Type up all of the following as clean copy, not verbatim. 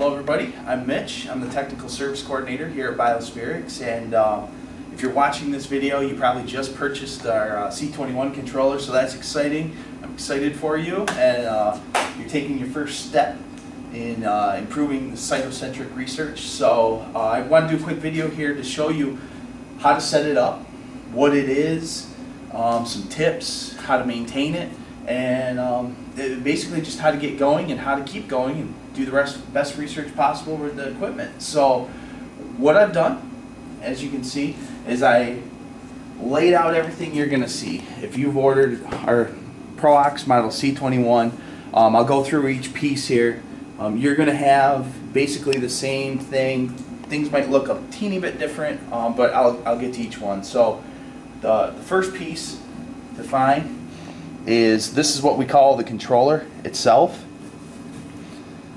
Hello everybody, I'm Mitch. I'm the Technical Service Coordinator here at BioSpherix, and if you're watching this video, you probably just purchased our C21 controller, so that's exciting. I'm excited for you, and you're taking your first step in improving the cytocentric research. So I want to do a quick video here to show you how to set it up, what it is, some tips, how to maintain it, and basically just how to get going and how to keep going and do the best research possible with the equipment. So what I've done, as you can see, is I laid out everything you're going to see. If you've ordered our ProOx model C21, I'll go through each piece here. You're going to have basically the same thing. Things might look a teeny bit different, but I'll get to each one. So the first piece to find is this is what we call the controller itself.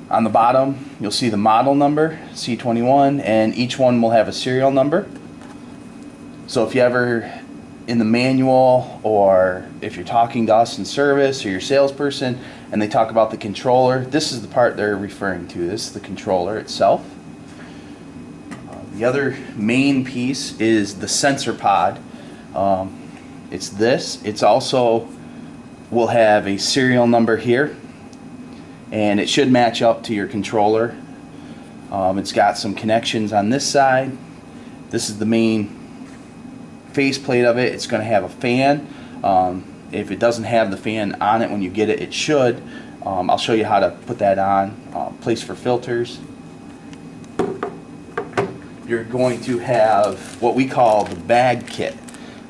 On the bottom you'll see the model number C21, and each one will have a serial number. So if you ever in the manual, or if you're talking to us in service or your salesperson and they talk about the controller, this is the part they're referring to. This is the controller itself. The other main piece is the sensor pod. It's this. It's also will have a serial number here, and it should match up to your controller. It's got some connections on this side. This is the main faceplate of it. It's going to have a fan. If it doesn't have the fan on it when you get it, it should. I'll show you how to put that on. Place for filters. You're going to have what we call the bag kit.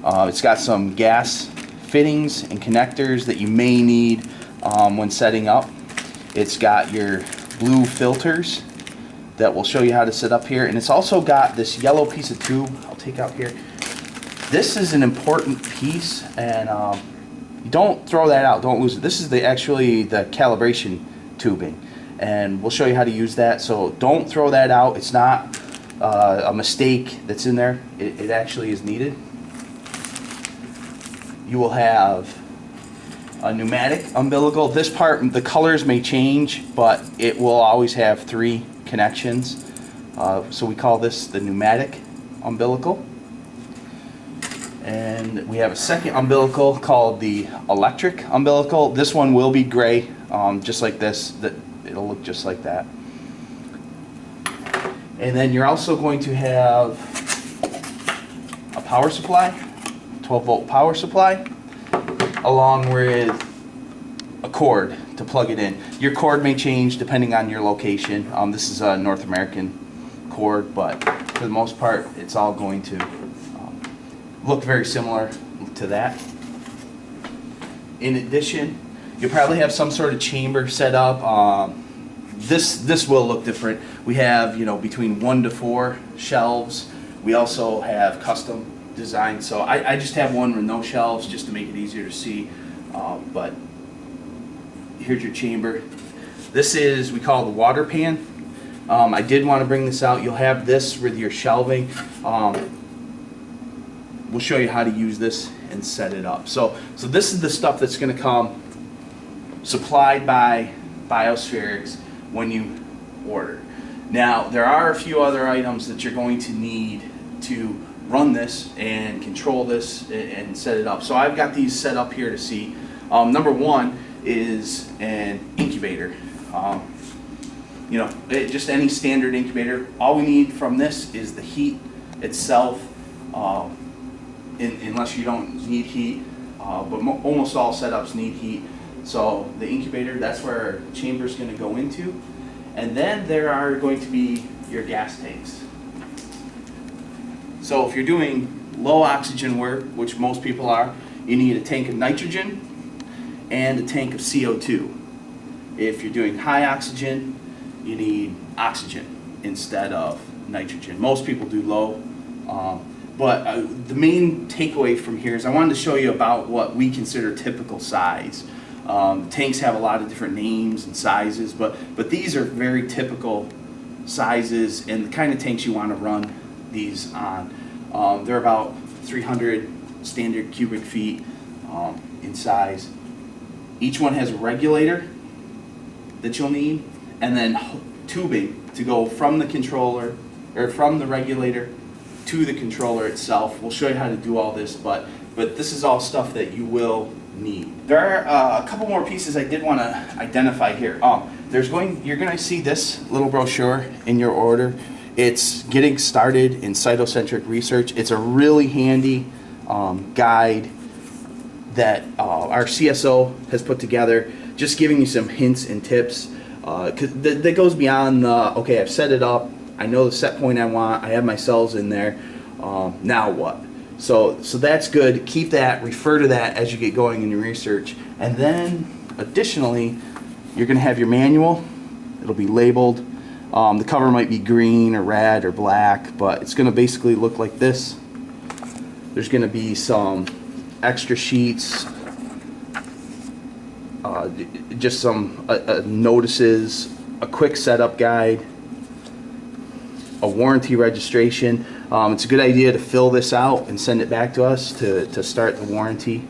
It's got some gas fittings and connectors that you may need when setting up. It's got your blue filters that will show you how to set up here, and it's also got this yellow piece of tube I'll take out here. This is an important piece, and you don't throw that out, don't lose it. This is actually the calibration tubing, and we'll show you how to use that, so don't throw that out. It's not a mistake that's in there. It actually is needed. You will have a pneumatic umbilical. This part, the colors may change, but it will always have 3 connections. So we call this the pneumatic umbilical. And we have a second umbilical called the electric umbilical. This one will be gray, just like this. It'll look just like that. And then you're also going to have a power supply, 12-volt power supply, along with a cord to plug it in. Your cord may change depending on your location. This is a North American cord, but for the most part it's all going to look very similar to that. In addition, you'll probably have some sort of chamber set up. This will look different. We have, between 1 to 4 shelves. We also have custom design, so I just have one with no shelves just to make it easier to see, but here's your chamber. This is, we call it the water pan. I did want to bring this out. You'll have this with your shelving. We'll show you how to use this and set it up. So this is the stuff that's going to come supplied by BioSpherix when you order. Now there are a few other items that you're going to need to run this and control this and set it up. So I've got these set up here to see. Number one is an incubator. Just any standard incubator. All we need from this is the heat itself, unless you don't need heat, but almost all setups need heat. So the incubator, that's where our chamber is going to go into. And then there are going to be your gas tanks. So if you're doing low oxygen work, which most people are, you need a tank of nitrogen and a tank of CO2. If you're doing high oxygen, you need oxygen instead of nitrogen. Most people do low, but the main takeaway from here is I wanted to show you about what we consider typical size. Tanks have a lot of different names and sizes, but these are very typical sizes and the kind of tanks you want to run these on. They're about 300 standard cubic feet in size. Each one has a regulator that you'll need, and then tubing to go from the controller, or from the regulator to the controller itself. We'll show you how to do all this, but this is all stuff that you will need. There are a couple more pieces I did want to identify here. You're going to see this little brochure in your order. It's getting started in cytocentric research. It's a really handy guide that our CSO has put together, just giving you some hints and tips. That goes beyond the, okay, I've set it up, I know the set point I want, I have my cells in there, now what? So that's good. Keep that, refer to that as you get going in your research. And then additionally, you're going to have your manual. It'll be labeled. The cover might be green or red or black, but it's going to basically look like this. There's going to be some extra sheets, just some notices, a quick setup guide, a warranty registration. It's a good idea to fill this out and send it back to us to start the warranty.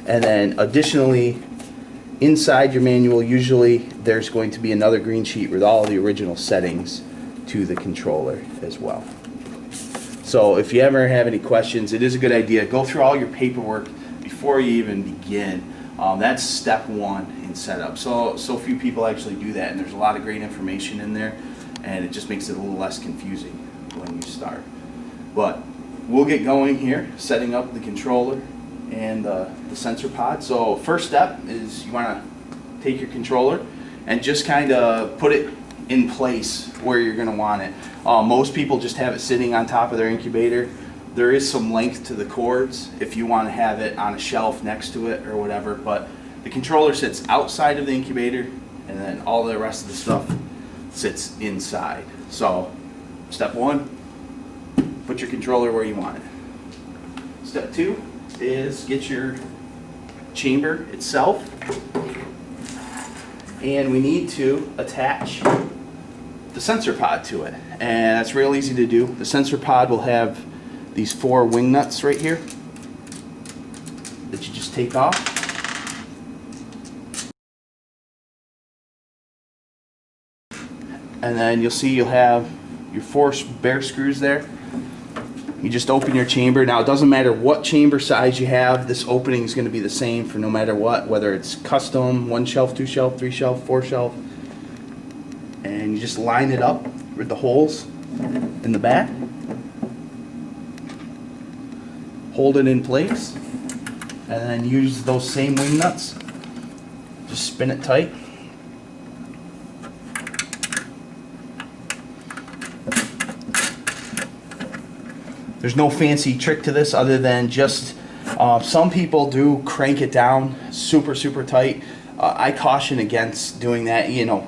And then additionally, inside your manual, usually there's going to be another green sheet with all the original settings to the controller as well. So if you ever have any questions, it is a good idea. Go through all your paperwork before you even begin. That's step one in setup. So few people actually do that, and there's a lot of great information in there, and it just makes it a little less confusing when you start. But we'll get going here, setting up the controller and the sensor pod. So first step is you want to take your controller and just kind of put it in place where you're going to want it. Most people just have it sitting on top of their incubator. There is some length to the cords if you want to have it on a shelf next to it or whatever, but the controller sits outside of the incubator, and then all the rest of the stuff sits inside. So step one, put your controller where you want it. Step two is get your chamber itself, and we need to attach the sensor pod to it, and that's real easy to do. The sensor pod will have these 4 wing nuts right here that you just take off. And then you'll see you'll have your 4 bare screws there. You just open your chamber. Now it doesn't matter what chamber size you have, this opening is going to be the same for no matter what, whether it's custom, 1 shelf, 2 shelf, 3 shelf, 4 shelf. And you just line it up with the holes in the back. Hold it in place, and then use those same wing nuts. Just spin it tight. There's no fancy trick to this other than just some people do crank it down super tight. I caution against doing that. You know,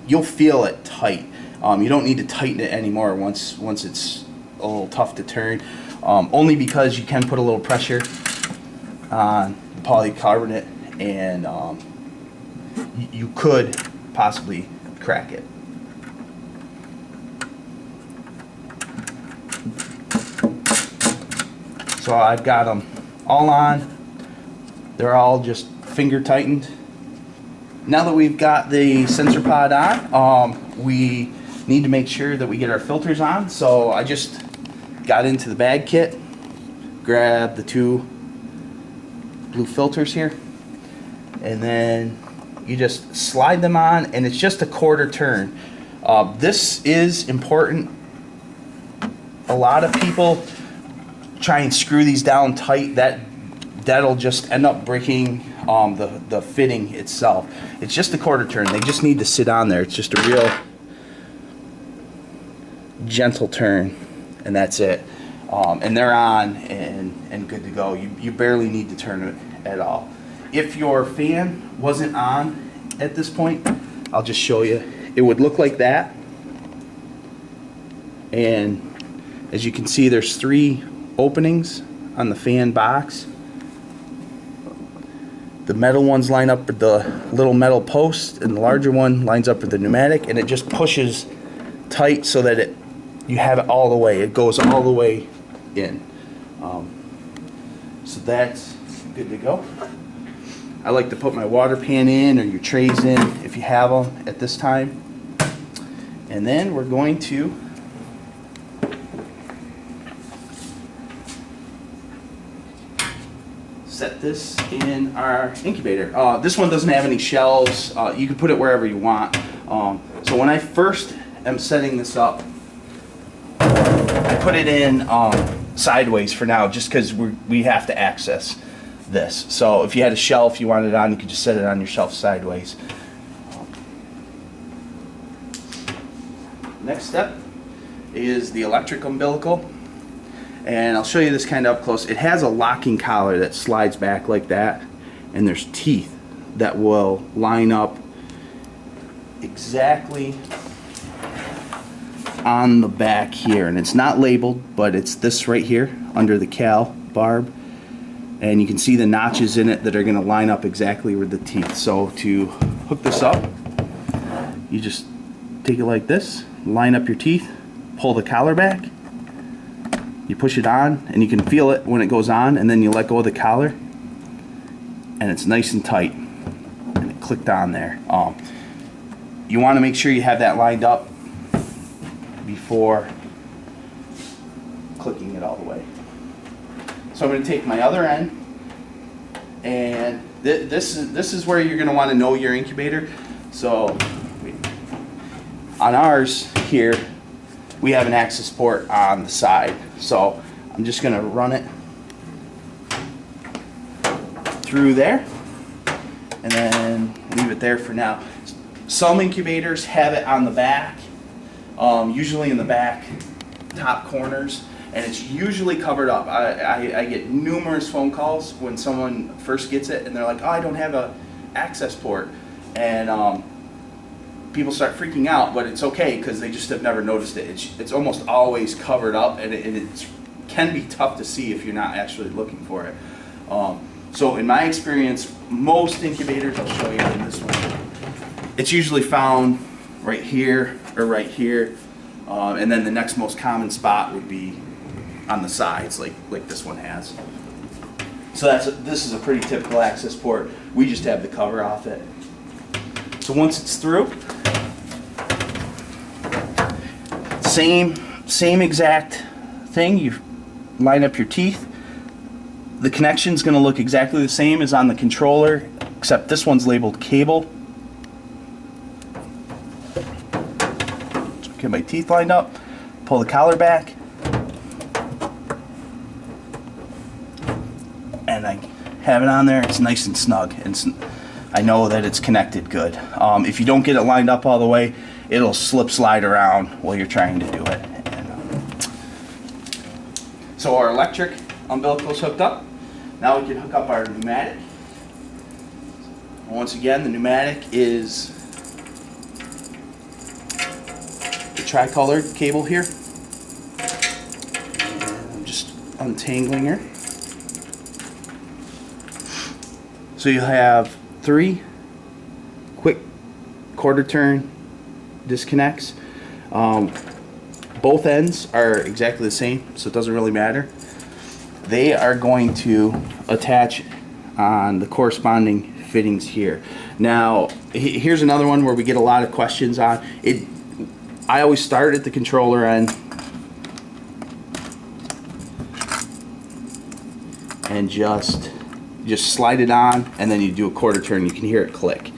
you'll feel it tight. You don't need to tighten it anymore once it's a little tough to turn. Only because you can put a little pressure on the polycarbonate, and you could possibly crack it. So I've got them all on. They're all just finger tightened. Now that we've got the sensor pod on, we need to make sure that we get our filters on. So I just got into the bag kit, grabbed the 2 blue filters here, and then you just slide them on, and it's just a 1/4 turn. This is important. A lot of people try and screw these down tight. That'll just end up breaking the fitting itself. It's just a 1/4 turn. They just need to sit on there. It's just a real gentle turn, and that's it. And they're on and good to go. You barely need to turn it at all. If your fan wasn't on at this point, I'll just show you. It would look like that. And as you can see, there's 3 openings on the fan box. The metal ones line up with the little metal post, and the larger one lines up with the pneumatic, and it just pushes tight so that you have it all the way. It goes all the way in. So that's good to go. I like to put my water pan in or your trays in if you have them at this time. And then we're going to set this in our incubator. This one doesn't have any shelves. You can put it wherever you want. So when I first am setting this up, I put it in sideways for now, just because we have to access this. So if you had a shelf you wanted it on, you could just set it on your shelf sideways. Next step is the electric umbilical. And I'll show you this kind of up close. It has a locking collar that slides back like that, and there's teeth that will line up exactly on the back here. And it's not labeled, but it's this right here under the cal barb. And you can see the notches in it that are going to line up exactly with the teeth. So to hook this up, you just take it like this, line up your teeth, pull the collar back. You push it on, and you can feel it when it goes on, and then you let go of the collar, and it's nice and tight, and it clicked on there. You want to make sure you have that lined up before clicking it all the way. So I'm going to take my other end, and this is where you're going to want to know your incubator. So on ours here, we have an access port on the side. So I'm just going to run it through there and then leave it there for now. Some incubators have it on the back, usually in the back top corners, and it's usually covered up. I get numerous phone calls when someone first gets it and they're like, oh, I don't have a access port, and people start freaking out, but it's okay because they just have never noticed it. It's almost always covered up, and it can be tough to see if you're not actually looking for it. So in my experience, most incubators, I'll show you in this one, it's usually found right here or right here, and then the next most common spot would be on the sides, like this one has. So this is a pretty typical access port. We just have the cover off it. So once it's through, same exact thing. You line up your teeth. The connection's going to look exactly the same as on the controller, except this one's labeled cable. So get my teeth lined up, pull the collar back, and I have it on there. It's nice and snug, and I know that it's connected good. If you don't get it lined up all the way, it'll slide around while you're trying to do it. So our electric umbilical is hooked up. Now we can hook up our pneumatic. Once again, the pneumatic is the tricolored cable here. I'm just untangling her. So you have 3 quick quarter turn disconnects. Both ends are exactly the same, so it doesn't really matter. They are going to attach on the corresponding fittings here. Now, here's another one where we get a lot of questions on it. I always start at the controller end and just slide it on, and then you do a quarter turn. You can hear it click.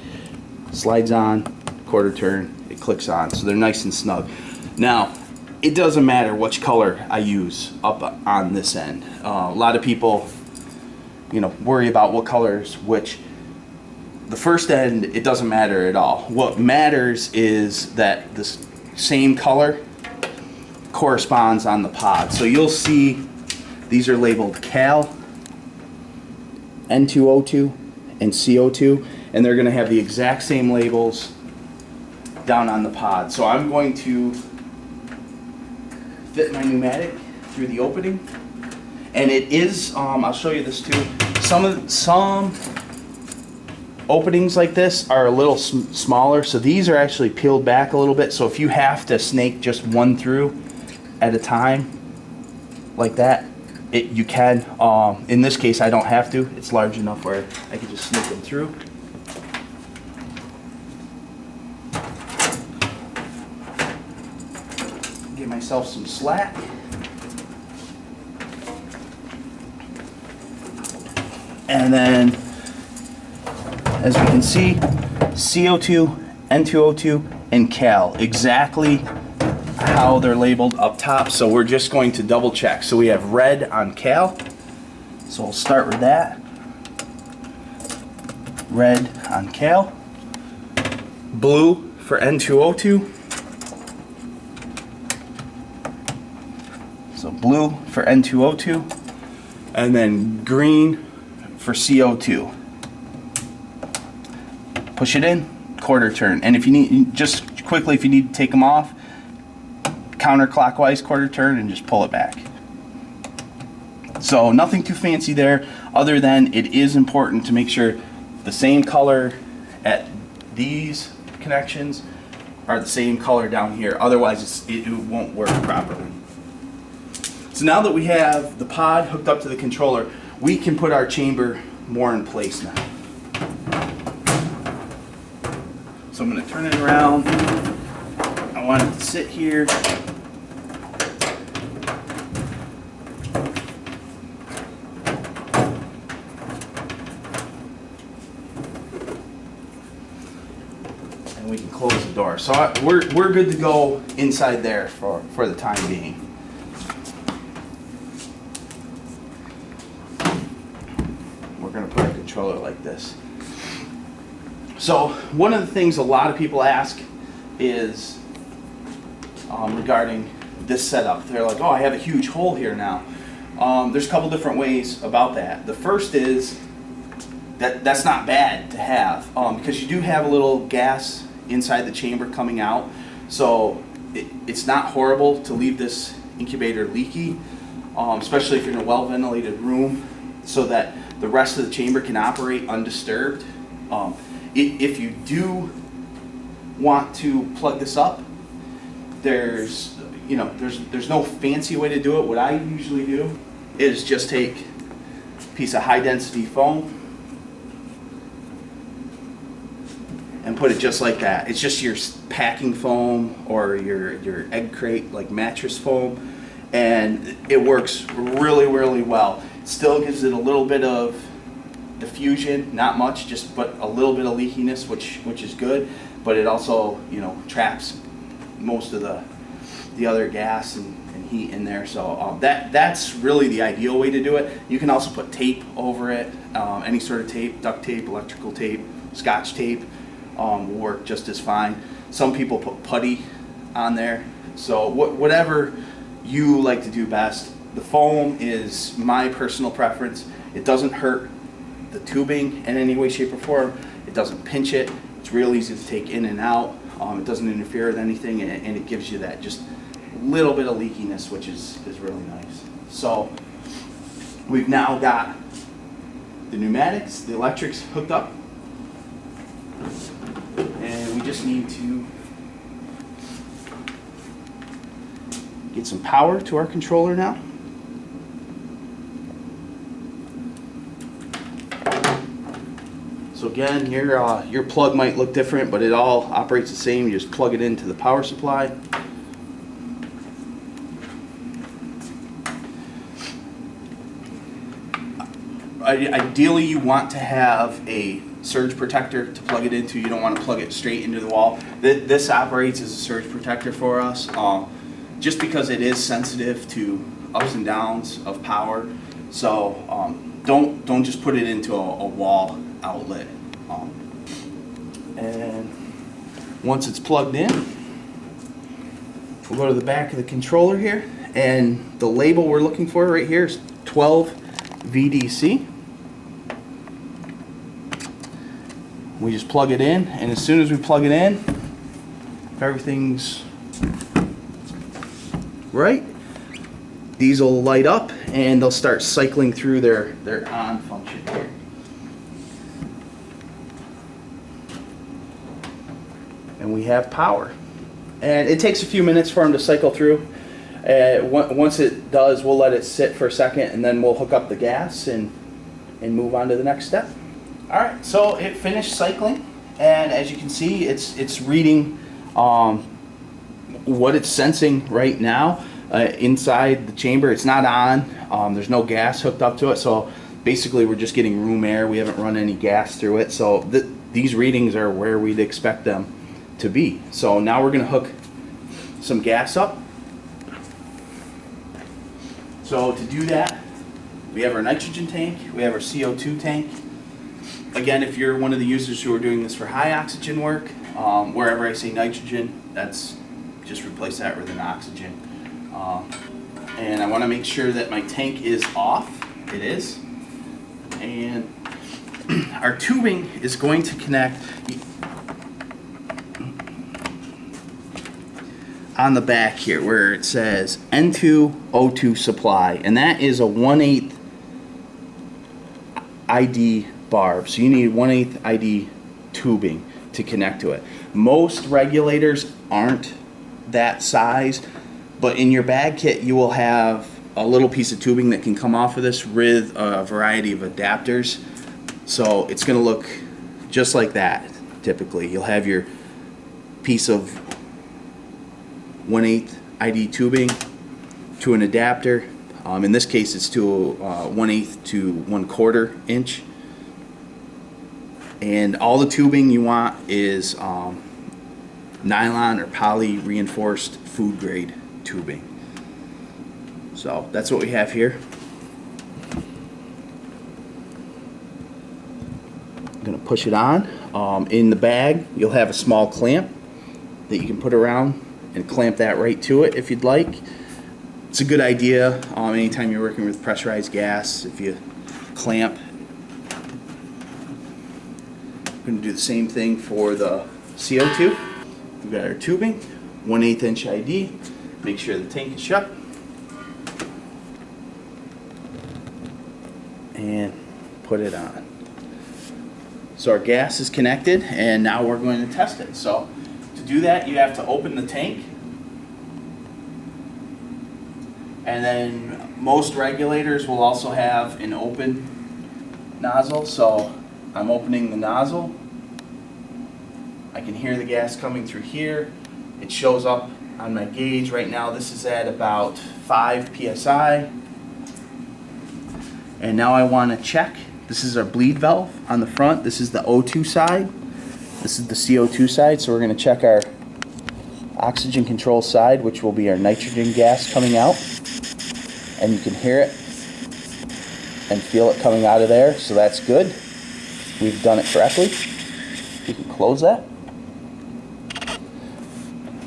Slides on, quarter turn, it clicks on. So they're nice and snug. Now, it doesn't matter which color I use up on this end. A lot of people, worry about what colors which. The first end, it doesn't matter at all. What matters is that this same color corresponds on the pod. So you'll see these are labeled Cal, N2O2, and CO2, and they're going to have the exact same labels down on the pod. So I'm going to fit my pneumatic through the opening, and it is, I'll show you this too, some openings like this are a little smaller, so these are actually peeled back a little bit, so if you have to snake just one through at a time like that, you can. In this case, I don't have to. It's large enough where I can just sneak them through. Give myself some slack. And then, as we can see, CO2, N2O2, and Cal, exactly how they're labeled up top. So we're just going to double check. So we have red on Cal. So we'll start with that. Red on Cal. Blue for N2O2. So blue for N2O2. And then green for CO2. Push it in, quarter turn. And if you need, just quickly, if you need to take them off, counterclockwise quarter turn and just pull it back. So nothing too fancy there, other than it is important to make sure the same color at these connections are the same color down here. Otherwise it won't work properly. So now that we have the pod hooked up to the controller, we can put our chamber more in place now. So I'm going to turn it around. I want it to sit here. And we can close the door. So we're good to go inside there for the time being. We're going to put a controller like this. So one of the things a lot of people ask is regarding this setup. They're like, oh, I have a huge hole here now. There's a couple different ways about that. The first is that's not bad to have because you do have a little gas inside the chamber coming out. So it's not horrible to leave this incubator leaky, especially if you're in a well-ventilated room, so that the rest of the chamber can operate undisturbed. If you do want to plug this up, there's no fancy way to do it. What I usually do is just take a piece of high density foam and put it just like that. It's just your packing foam or your egg crate, like mattress foam, and it works really, really well. It still gives it a little bit of diffusion, not much, but a little bit of leakiness, which is good, but it also traps most of the other gas and heat in there. So that's really the ideal way to do it. You can also put tape over it, any sort of tape, duct tape, electrical tape, scotch tape will work just as fine. Some people put putty on there. So whatever you like to do best. The foam is my personal preference. It doesn't hurt the tubing in any way, shape, or form. It doesn't pinch it. It's real easy to take in and out. It doesn't interfere with anything, and it gives you that just little bit of leakiness, which is really nice. So we've now got the pneumatics, the electrics hooked up, and we just need to get some power to our controller now. So again, your plug might look different, but it all operates the same. You just plug it into the power supply. Ideally, you want to have a surge protector to plug it into. You don't want to plug it straight into the wall. This operates as a surge protector for us, just because it is sensitive to ups and downs of power. So don't just put it into a wall outlet. And once it's plugged in, we'll go to the back of the controller here, and the label we're looking for right here is 12 VDC. We just plug it in, and as soon as we plug it in, if everything's right, these will light up and they'll start cycling through their on function here. And we have power. And it takes a few minutes for them to cycle through. Once it does, we'll let it sit for a second, and then we'll hook up the gas and move on to the next step. All right, so it finished cycling, and as you can see, it's reading what it's sensing right now inside the chamber. It's not on. There's no gas hooked up to it, so basically we're just getting room air. We haven't run any gas through it, so these readings are where we'd expect them to be. So now we're going to hook some gas up. So to do that, we have our nitrogen tank, we have our CO2 tank. Again, if you're one of the users who are doing this for high oxygen work, wherever I say nitrogen, that's just replace that with an oxygen. And I want to make sure that my tank is off. It is. And our tubing is going to connect on the back here where it says N2 O2 supply, and that is a 1/8 ID barb. So you need 1/8 ID tubing to connect to it. Most regulators aren't that size, but in your bag kit you will have a little piece of tubing that can come off of this with a variety of adapters. So it's going to look just like that. Typically you'll have your piece of 1/8 ID tubing to an adapter. In this case it's to 1/8 to 1/4 inch. And all the tubing you want is nylon or poly reinforced food grade tubing. So that's what we have here. I'm going to push it on. In the bag you'll have a small clamp that you can put around and clamp that right to it if you'd like. It's a good idea anytime you're working with pressurized gas. If you clamp, we're going to do the same thing for the CO2. We've got our tubing, 1/8 inch ID. Make sure the tank is shut. And put it on. So our gas is connected, and now we're going to test it. So to do that, you have to open the tank, and then most regulators will also have an open nozzle. So I'm opening the nozzle. I can hear the gas coming through here. It shows up on my gauge right now. This is at about 5 psi. And now I want to check. This is our bleed valve on the front. This is the O2 side. This is the CO2 side. So we're going to check our oxygen control side, which will be our nitrogen gas coming out. And you can hear it and feel it coming out of there. So that's good. We've done it correctly. You can close that.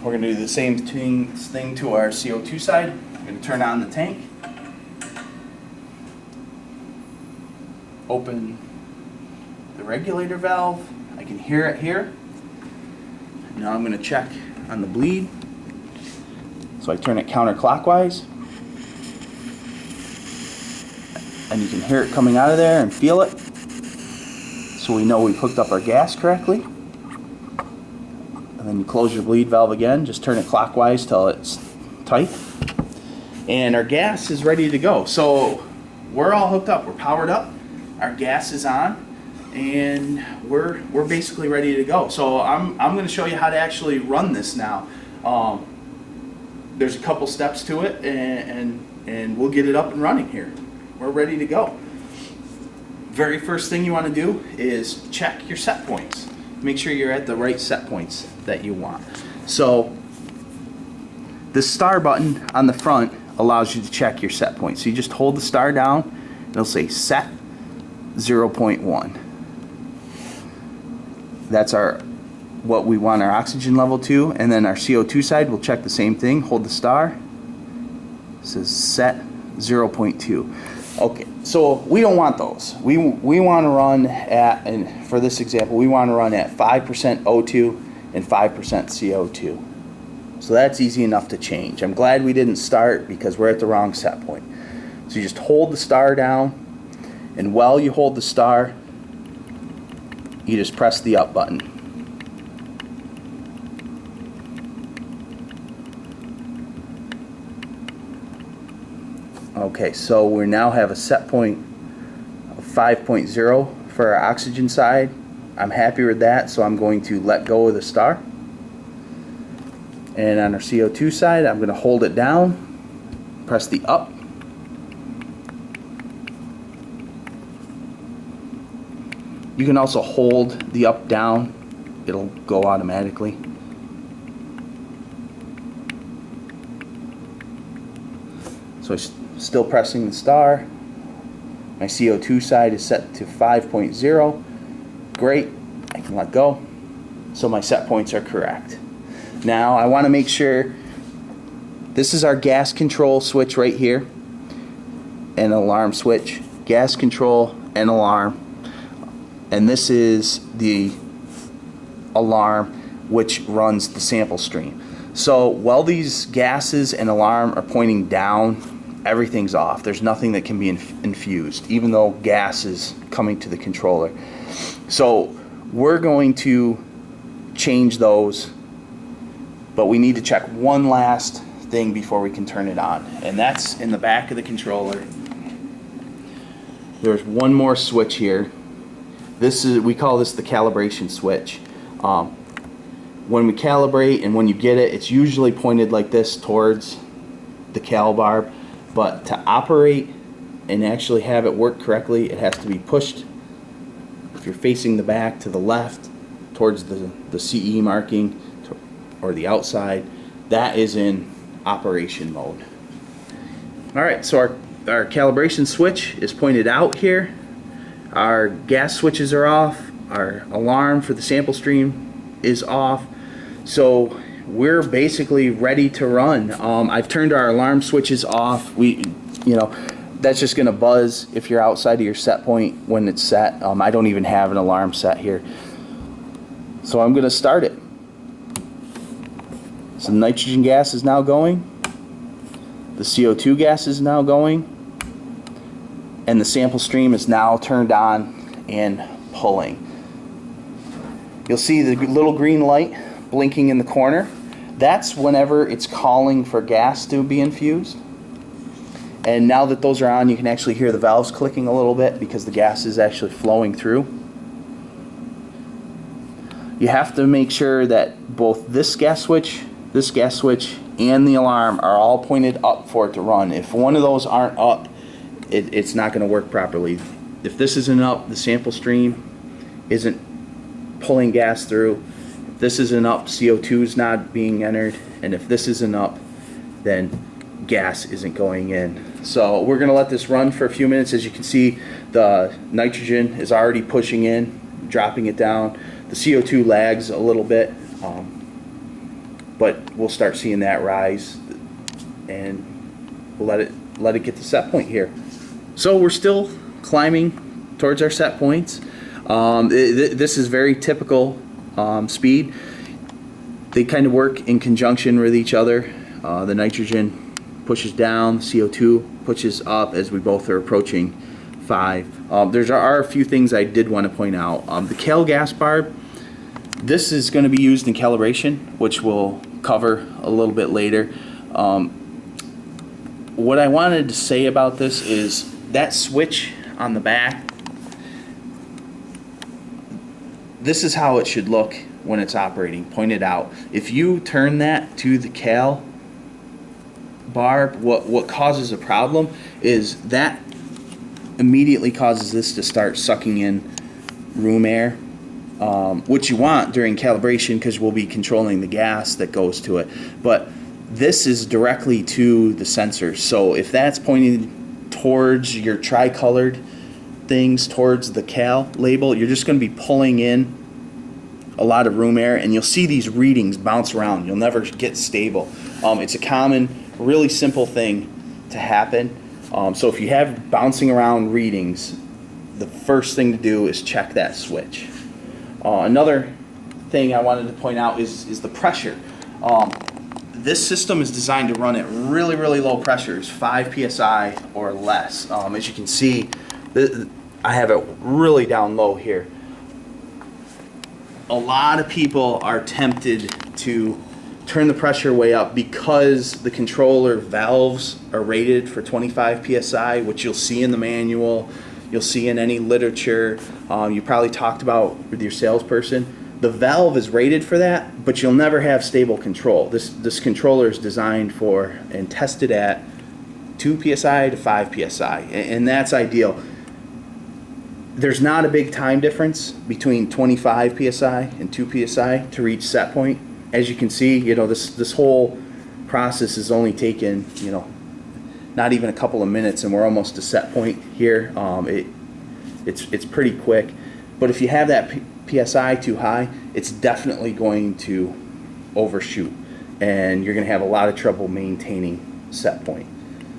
We're going to do the same thing to our CO2 side. I'm going to turn on the tank. Open the regulator valve. I can hear it here. Now I'm going to check on the bleed. So I turn it counterclockwise. And you can hear it coming out of there and feel it. So we know we've hooked up our gas correctly. And then you close your bleed valve again. Just turn it clockwise till it's tight. And our gas is ready to go. So we're all hooked up. We're powered up. Our gas is on, and we're basically ready to go. So I'm going to show you how to actually run this now. There's a couple steps to it, and we'll get it up and running here. We're ready to go. Very first thing you want to do is check your set points. Make sure you're at the right set points that you want. So the star button on the front allows you to check your set points. So you just hold the star down, it'll say set 0.1. That's what we want our oxygen level to, and then our CO2 side will check the same thing. Hold the star. It says set 0.2. Okay, so we don't want those. We want to run at, and for this example, we want to run at 5% O2 and 5% CO2. So that's easy enough to change. I'm glad we didn't start because we're at the wrong set point. So you just hold the star down. And while you hold the star, you just press the up button. Okay, so we now have a set point of 5.0 for our oxygen side. I'm happy with that, so I'm going to let go of the star. And on our CO2 side, I'm going to hold it down, press the up. You can also hold the up down, it'll go automatically. So I'm still pressing the star. My CO2 side is set to 5.0. Great, I can let go. So my set points are correct. Now I want to make sure this is our gas control switch right here, and alarm switch, gas control and alarm, and this is the alarm which runs the sample stream. So while these gases and alarm are pointing down, everything's off. There's nothing that can be infused, even though gas is coming to the controller. So we're going to change those, but we need to check one last thing before we can turn it on, and that's in the back of the controller. There's one more switch here. We call this the calibration switch. When we calibrate and when you get it, it's usually pointed like this towards the cal barb, but to operate and actually have it work correctly, it has to be pushed, if you're facing the back, to the left towards the CE marking, or the outside. That is in operation mode. Alright, so our calibration switch is pointed out here. Our gas switches are off. Our alarm for the sample stream is off. So we're basically ready to run. I've turned our alarm switches off. That's just going to buzz if you're outside of your set point when it's set. I don't even have an alarm set here. So I'm going to start it. So the nitrogen gas is now going. The CO2 gas is now going. And the sample stream is now turned on and pulling. You'll see the little green light blinking in the corner. That's whenever it's calling for gas to be infused. And now that those are on, you can actually hear the valves clicking a little bit because the gas is actually flowing through. You have to make sure that both this gas switch, and the alarm are all pointed up for it to run. If one of those aren't up, it's not going to work properly. If this isn't up, the sample stream isn't pulling gas through. If this isn't up, CO2 is not being entered. And if this isn't up, then gas isn't going in. So we're going to let this run for a few minutes. As you can see, the nitrogen is already pushing in, dropping it down. The CO2 lags a little bit, but we'll start seeing that rise, and we'll let it get to set point here. So we're still climbing towards our set points. This is very typical speed. They kind of work in conjunction with each other. The nitrogen pushes down, the CO2 pushes up as we both are approaching 5. There are a few things I did want to point out. The cal gas barb, this is going to be used in calibration, which we'll cover a little bit later. What I wanted to say about this is that switch on the back, this is how it should look when it's operating, pointed out. If you turn that to the cal barb, what causes a problem is that immediately causes this to start sucking in room air, which you want during calibration because we'll be controlling the gas that goes to it. But this is directly to the sensor, so if that's pointed towards your tricolored things, towards the cal label, you're just going to be pulling in a lot of room air, and you'll see these readings bounce around. You'll never get stable. It's a common, really simple thing to happen. So if you have bouncing around readings, the first thing to do is check that switch. Another thing I wanted to point out is the pressure. This system is designed to run at really, really low pressures, 5 psi or less. As you can see, I have it really down low here. A lot of people are tempted to turn the pressure way up because the controller valves are rated for 25 psi, which you'll see in the manual, you'll see in any literature. You probably talked about with your salesperson. The valve is rated for that, but you'll never have stable control. This controller is designed for and tested at 2 psi to 5 psi, and that's ideal. There's not a big time difference between 25 psi and 2 psi to reach set point. As you can see, this whole process is only taken, not even a couple of minutes, and we're almost to set point here. It's pretty quick, but if you have that psi too high, it's definitely going to overshoot, and you're going to have a lot of trouble maintaining set point.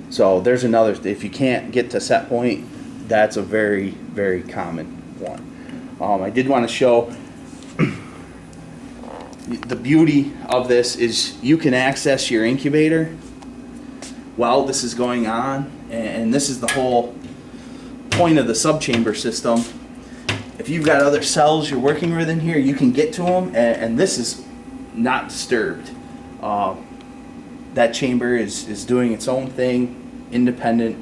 So there's another. If you can't get to set point, that's a very, very common one. I did want to show the beauty of this is you can access your incubator while this is going on, and this is the whole point of the subchamber system. If you've got other cells you're working with in here, you can get to them, and this is not disturbed. That chamber is doing its own thing, independent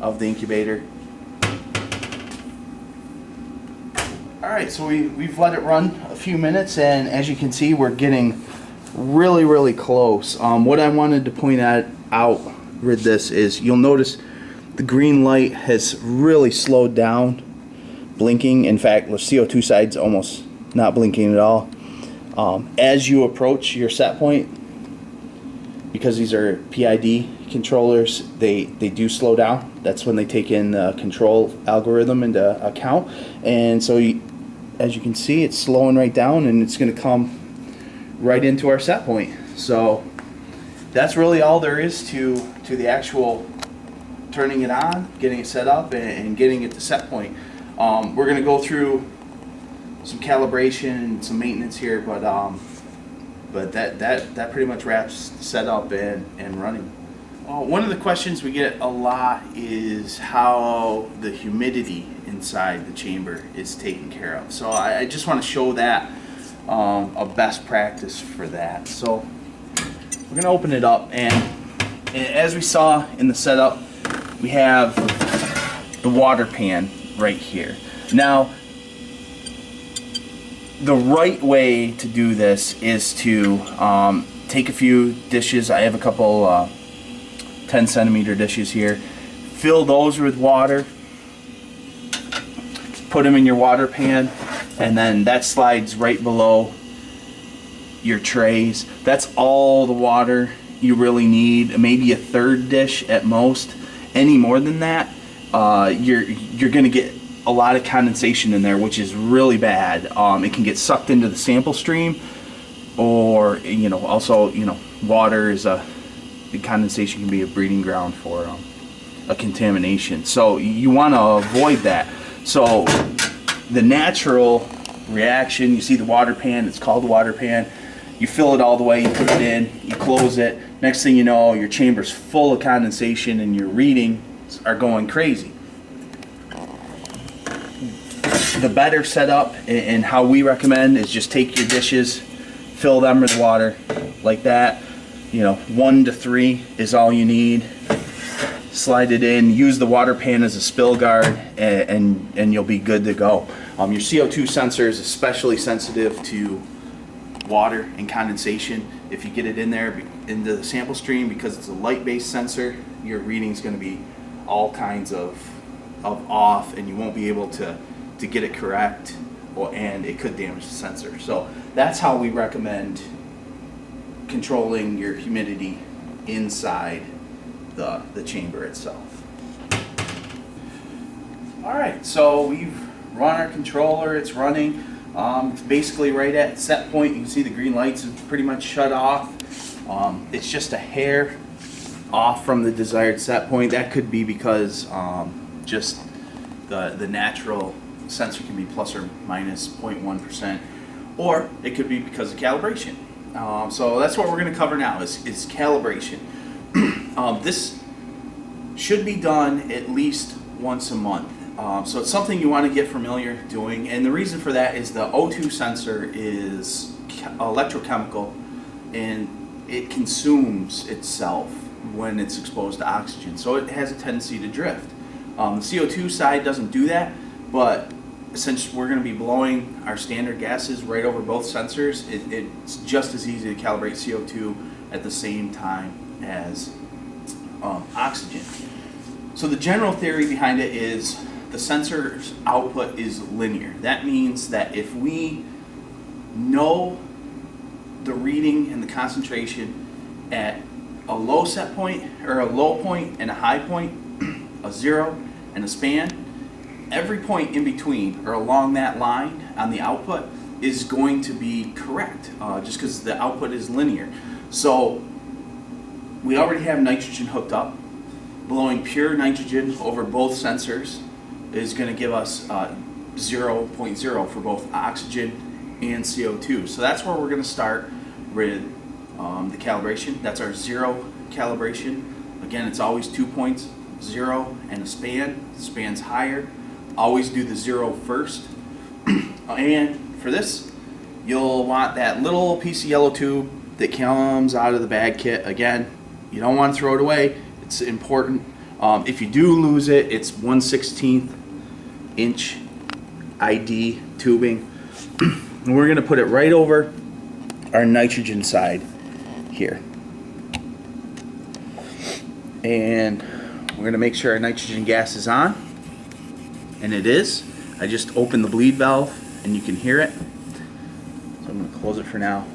of the incubator. Alright, so we've let it run a few minutes, and as you can see, we're getting really, really close. What I wanted to point out with this is you'll notice the green light has really slowed down blinking. In fact, the CO2 side's almost not blinking at all. As you approach your set point, because these are PID controllers, they do slow down. That's when they take in the control algorithm into account. And so as you can see, it's slowing right down, and it's going to come right into our set point. So that's really all there is to the actual turning it on, getting it set up, and getting it to set point. We're going to go through some calibration and some maintenance here, but that pretty much wraps the setup and running. One of the questions we get a lot is how the humidity inside the chamber is taken care of. So I just want to show that a best practice for that. So we're going to open it up, and as we saw in the setup, we have the water pan right here. Now, the right way to do this is to take a few dishes. I have a couple 10 centimeter dishes here. Fill those with water, put them in your water pan, and then that slides right below your trays. That's all the water you really need, maybe a third dish at most. Any more than that, you're going to get a lot of condensation in there, which is really bad. It can get sucked into the sample stream, or also water is the condensation can be a breeding ground for a contamination. So you want to avoid that. So the natural reaction, you see the water pan, it's called the water pan. You fill it all the way, you put it in, you close it. Next thing you know, your chamber's full of condensation and your readings are going crazy. The better setup and how we recommend is just take your dishes, fill them with water like that. 1 to 3 is all you need. Slide it in, use the water pan as a spill guard, and you'll be good to go. Your CO2 sensor is especially sensitive to water and condensation. If you get it in there into the sample stream, because it's a light-based sensor, your reading's going to be all kinds of off, and you won't be able to get it correct, and it could damage the sensor. So that's how we recommend controlling your humidity inside the chamber itself. Alright, so we've run our controller, it's running. It's basically right at set point. You can see the green lights have pretty much shut off. It's just a hair off from the desired set point. That could be because just the natural sensor can be plus or minus 0.1%, or it could be because of calibration. So that's what we're going to cover now is calibration. This should be done at least once a month. So it's something you want to get familiar doing, and the reason for that is the O2 sensor is electrochemical, and it consumes itself when it's exposed to oxygen, so it has a tendency to drift. The CO2 side doesn't do that, but since we're going to be blowing our standard gases right over both sensors, it's just as easy to calibrate CO2 at the same time as oxygen. So the general theory behind it is the sensor's output is linear. That means that if we know the reading and the concentration at a low set point, or a low point and a high point, a zero and a span, every point in between or along that line on the output is going to be correct, just because the output is linear. So we already have nitrogen hooked up. Blowing pure nitrogen over both sensors is going to give us 0.0 for both oxygen and CO2. So that's where we're going to start with the calibration. That's our zero calibration. Again, it's always 2 points, 0 and a span. The span's higher. Always do the 0 first. And for this, you'll want that little piece of yellow tube that comes out of the bag kit. Again, you don't want to throw it away. It's important. If you do lose it, it's 1/16 inch ID tubing. And we're going to put it right over our nitrogen side here. And we're going to make sure our nitrogen gas is on. And it is. I just opened the bleed valve and you can hear it. So I'm going to close it for now.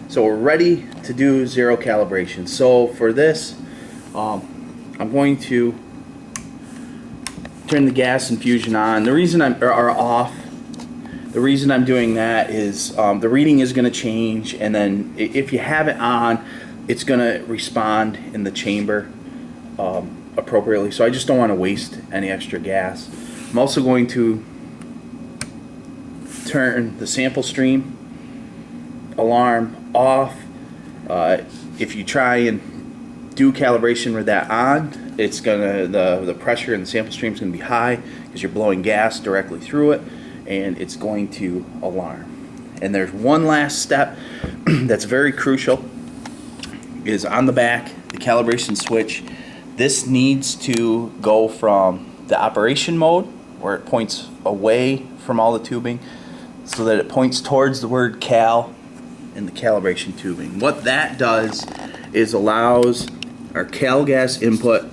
So we're ready to do zero calibration. So for this, I'm going to turn the gas infusion on. The reason off. The reason I'm doing that is the reading is going to change, and then if you have it on, it's going to respond in the chamber appropriately. So I just don't want to waste any extra gas. I'm also going to turn the sample stream alarm off. If you try and do calibration with that on, it's gonna the pressure in the sample stream is going to be high because you're blowing gas directly through it, and it's going to alarm. And there's one last step that's very crucial, is on the back, the calibration switch. This needs to go from the operation mode, where it points away from all the tubing, so that it points towards the word cal in the calibration tubing. What that does is allows our cal gas input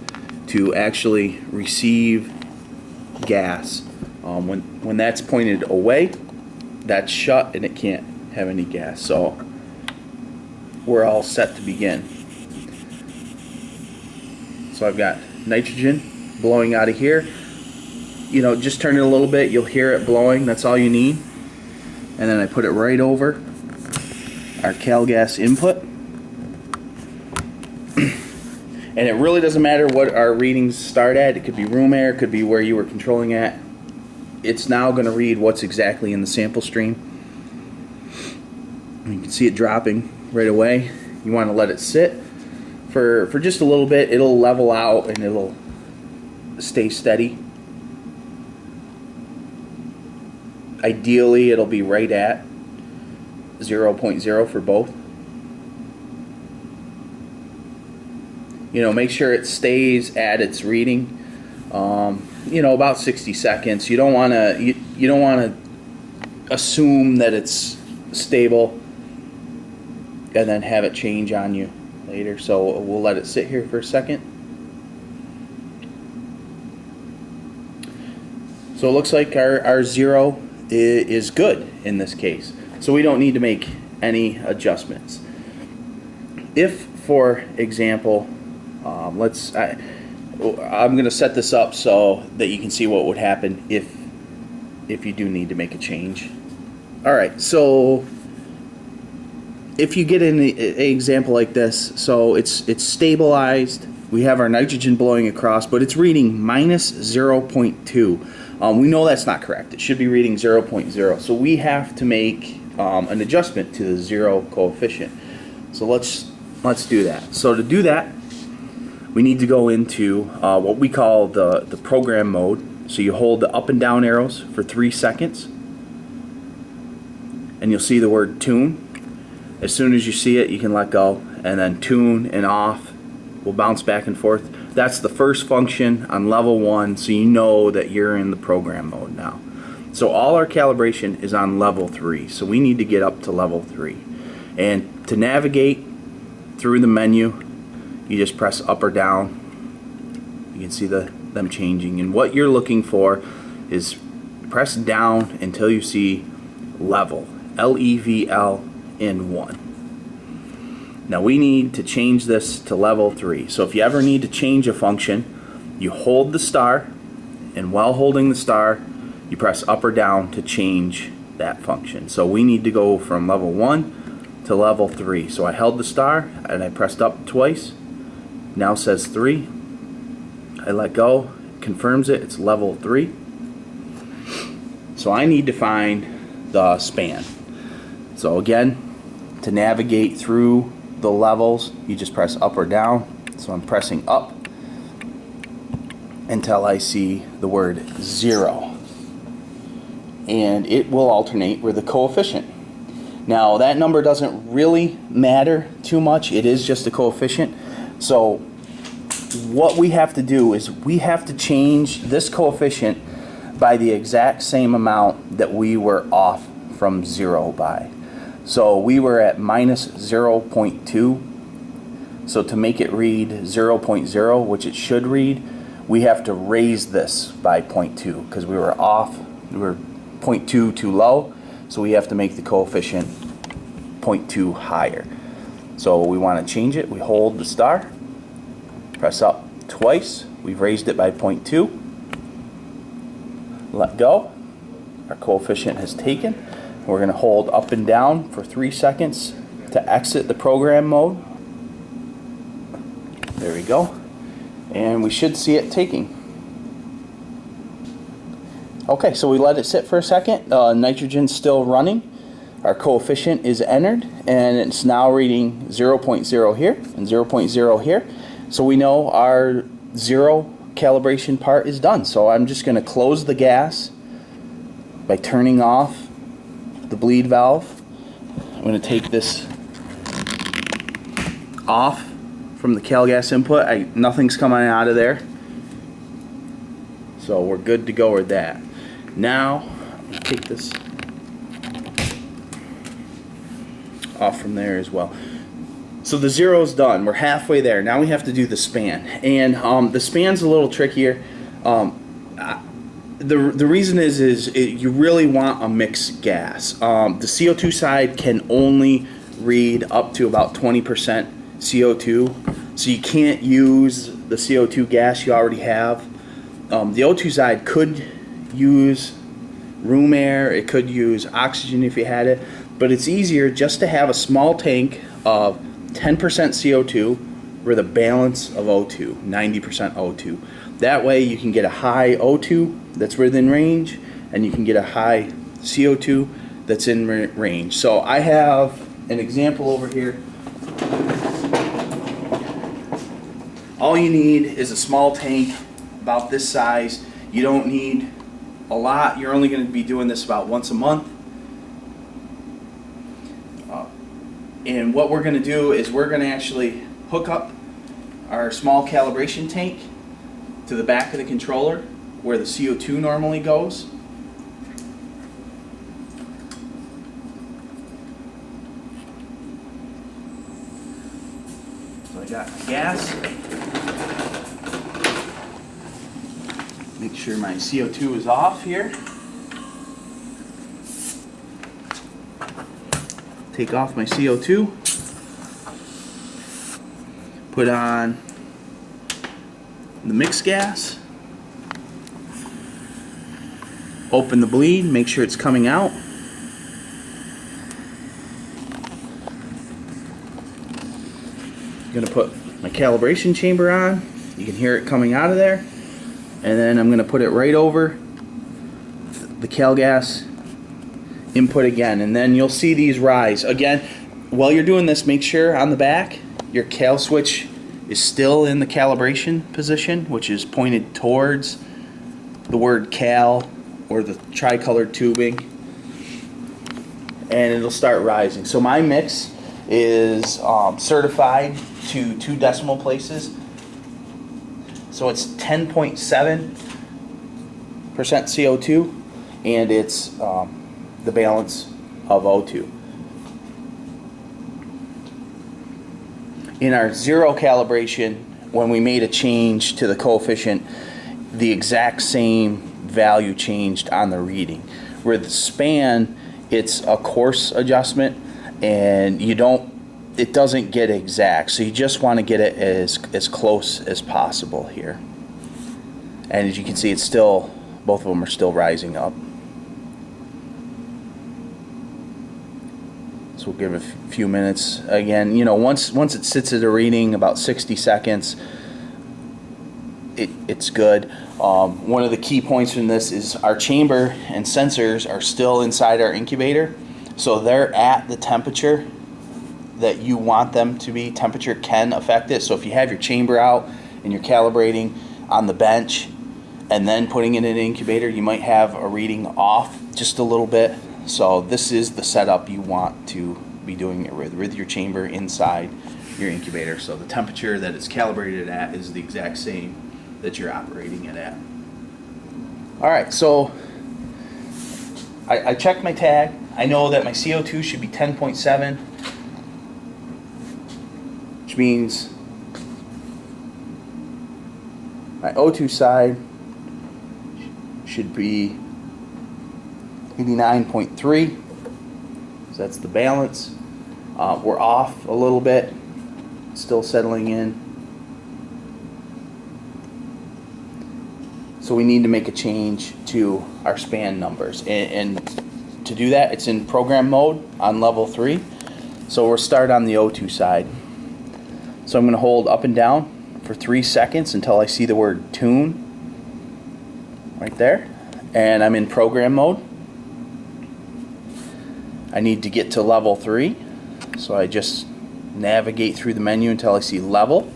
to actually receive gas. When that's pointed away, that's shut and it can't have any gas. So we're all set to begin. So I've got nitrogen blowing out of here. You know, just turn it a little bit, you'll hear it blowing. That's all you need. And then I put it right over our cal gas input. And it really doesn't matter what our readings start at. It could be room air, it could be where you were controlling at. It's now going to read what's exactly in the sample stream. You can see it dropping right away. You want to let it sit for just a little bit. It'll level out and it'll stay steady. Ideally, it'll be right at 0.0 for both. You know, make sure it stays at its reading. You know, about 60 seconds. You don't want to you don't want to assume that it's stable and then have it change on you later. So we'll let it sit here for a second. So it looks like our zero is good in this case. So we don't need to make any adjustments. If, for example, I'm going to set this up so that you can see what would happen if you do need to make a change. Alright, so if you get an example like this, so it's stabilized, we have our nitrogen blowing across, but it's reading minus 0.2. We know that's not correct. It should be reading 0.0. So we have to make an adjustment to the zero coefficient. So let's do that. So to do that, we need to go into what we call the program mode. So you hold the up and down arrows for 3 seconds, and you'll see the word tune. As soon as you see it, you can let go, and then tune and off will bounce back and forth. That's the first function on level 1, so you know that you're in the program mode now. So all our calibration is on level 3, so we need to get up to level 3. And to navigate through the menu, you just press up or down. You can see them changing, and what you're looking for is press down until you see level, L-E-V-L in 1. Now we need to change this to level 3. So if you ever need to change a function, you hold the star, and while holding the star, you press up or down to change that function. So we need to go from level 1 to level 3. So I held the star and I pressed up twice. Now it says 3. I let go, confirms it, it's level 3. So I need to find the span. So again, to navigate through the levels, you just press up or down. So I'm pressing up until I see the word 0. And it will alternate with the coefficient. Now that number doesn't really matter too much, it is just a coefficient. So what we have to do is we have to change this coefficient by the exact same amount that we were off from 0 by. So we were at minus 0.2. So to make it read 0.0, which it should read, we have to raise this by 0.2 because we were off, we were 0.2 too low. So we have to make the coefficient 0.2 higher. So we want to change it. We hold the star, press up twice. We've raised it by 0.2. Let go. Our coefficient has taken. We're going to hold up and down for 3 seconds to exit the program mode. There we go. And we should see it taking. Okay, so we let it sit for a second. Nitrogen's still running. Our coefficient is entered, and it's now reading 0.0 here and 0.0 here. So we know our 0 calibration part is done. So I'm just going to close the gas by turning off the bleed valve. I'm going to take this off from the cal gas input. Nothing's coming out of there. So we're good to go with that. Now, take this off from there as well. So the 0 is done. We're halfway there. Now we have to do the span. And the span's a little trickier. The reason is you really want a mixed gas. The CO2 side can only read up to about 20% CO2. So you can't use the CO2 gas you already have. The O2 side could use room air, it could use oxygen if you had it, but it's easier just to have a small tank of 10% CO2 with a balance of O2, 90% O2. That way you can get a high O2 that's within range, and you can get a high CO2 that's in range. So I have an example over here. All you need is a small tank about this size. You don't need a lot. You're only going to be doing this about once a month. And what we're going to do is we're going to actually hook up our small calibration tank to the back of the controller where the CO2 normally goes. So I got my gas. Make sure my CO2 is off here. Take off my CO2. Put on the mixed gas. Open the bleed, make sure it's coming out. I'm going to put my calibration chamber on. You can hear it coming out of there. And then I'm going to put it right over the cal gas input again, and then you'll see these rise. Again, while you're doing this, make sure on the back your cal switch is still in the calibration position, which is pointed towards the word cal or the tricolored tubing, and it'll start rising. So my mix is certified to 2 decimal places. So it's 10.7% CO2, and it's the balance of O2. In our zero calibration, when we made a change to the coefficient, the exact same value changed on the reading. With span, it's a coarse adjustment, and it doesn't get exact, so you just want to get it as close as possible here. And as you can see, it's still, both of them are still rising up. So we'll give it a few minutes. Again, once it sits at a reading about 60 seconds, it's good. One of the key points in this is our chamber and sensors are still inside our incubator, so they're at the temperature that you want them to be. Temperature can affect it, so if you have your chamber out and you're calibrating on the bench and then putting it in an incubator, you might have a reading off just a little bit. So this is the setup you want to be doing it with your chamber inside your incubator, so the temperature that it's calibrated at is the exact same that you're operating it at. Alright, so I checked my tag. I know that my CO2 should be 10.7, which means my O2 side should be 89.3, so that's the balance. We're off a little bit, still settling in. So we need to make a change to our span numbers, and to do that, it's in program mode on level 3. So we'll start on the O2 side. So I'm going to hold up and down for 3 seconds until I see the word tune right there, and I'm in program mode. I need to get to level 3, so I just navigate through the menu until I see level,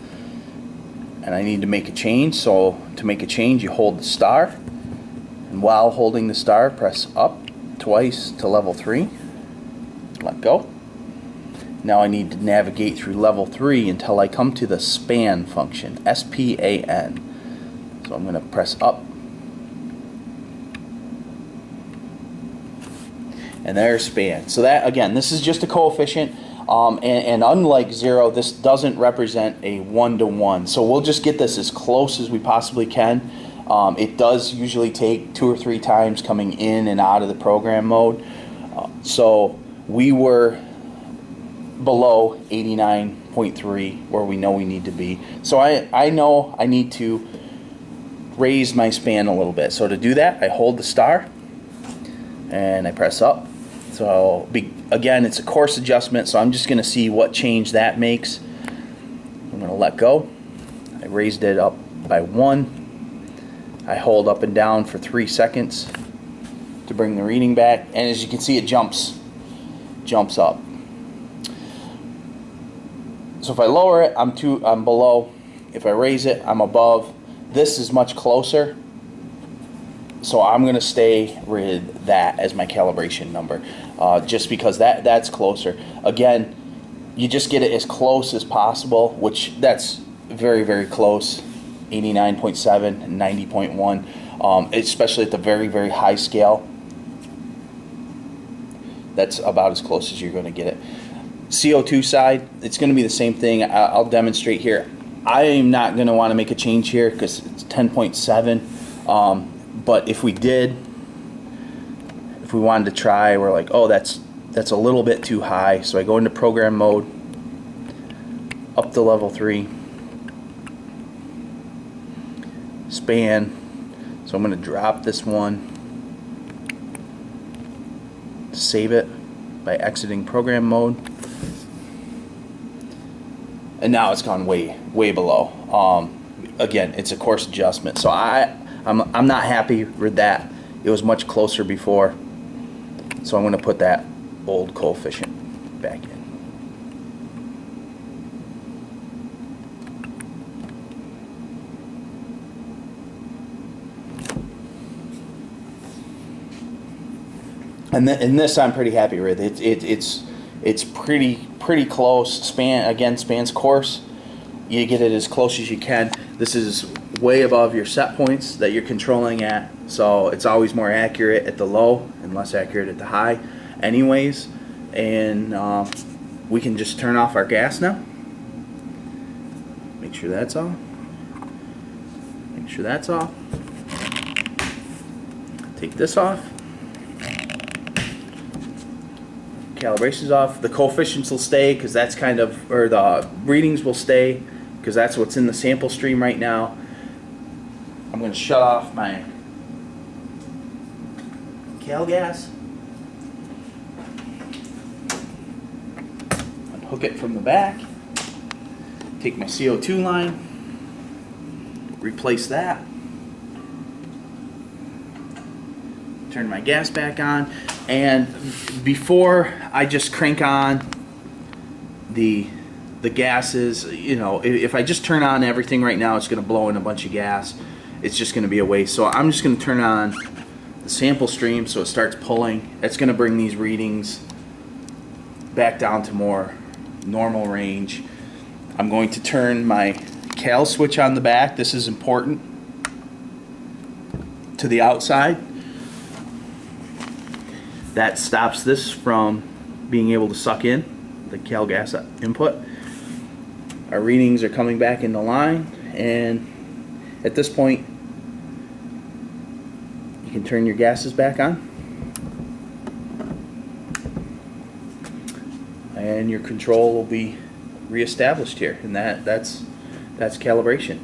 and I need to make a change. So to make a change, you hold the star, and while holding the star, press up twice to level 3, let go. Now I need to navigate through level 3 until I come to the span function, S-P-A-N. So I'm going to press up, and there's span. So that, again, this is just a coefficient, and unlike zero, this doesn't represent a 1-to-1. So we'll just get this as close as we possibly can. It does usually take 2 or 3 times coming in and out of the program mode. So we were below 89.3 where we know we need to be. So I know I need to raise my span a little bit. So to do that, I hold the star and I press up. So again, it's a course adjustment, so I'm just going to see what change that makes. I'm going to let go. I raised it up by 1. I hold up and down for 3 seconds to bring the reading back, and as you can see, it jumps up. So if I lower it, I'm below. If I raise it, I'm above. This is much closer, so I'm going to stay with that as my calibration number, just because that's closer. Again, you just get it as close as possible, which that's very, very close, 89.7 and 90.1, especially at the very, very high scale. That's about as close as you're going to get it. CO2 side, it's going to be the same thing. I'll demonstrate here. I am not going to want to make a change here because it's 10.7. But if we wanted to try, we're like, oh, that's a little bit too high. So I go into program mode, up to level 3, span. So I'm going to drop this one, save it by exiting program mode. And now it's gone way below. Again, it's a course adjustment. So I'm not happy with that. It was much closer before. So I'm going to put that old coefficient back in. And this I'm pretty happy with. It's It's pretty close. Spans coarse. You get it as close as you can. This is way above your set points that you're controlling at, so it's always more accurate at the low and less accurate at the high anyways. And we can just turn off our gas now. Make sure that's off. Make sure that's off. Take this off. Calibration's off. The coefficients will stay because that's kind of, or the readings will stay because that's what's in the sample stream right now. I'm going to shut off my cal gas. Unhook it from the back. Take my CO2 line. Replace that. Turn my gas back on. And before I just crank on the gases, you know, if I just turn on everything right now, it's going to blow in a bunch of gas. It's just going to be a waste. So I'm just going to turn on the sample stream so it starts pulling. It's going to bring these readings back down to more normal range. I'm going to turn my cal switch on the back. This is important. To the outside. That stops this from being able to suck in the cal gas input. Our readings are coming back into line, and at this point you can turn your gases back on, and your control will be reestablished here, and that's calibration.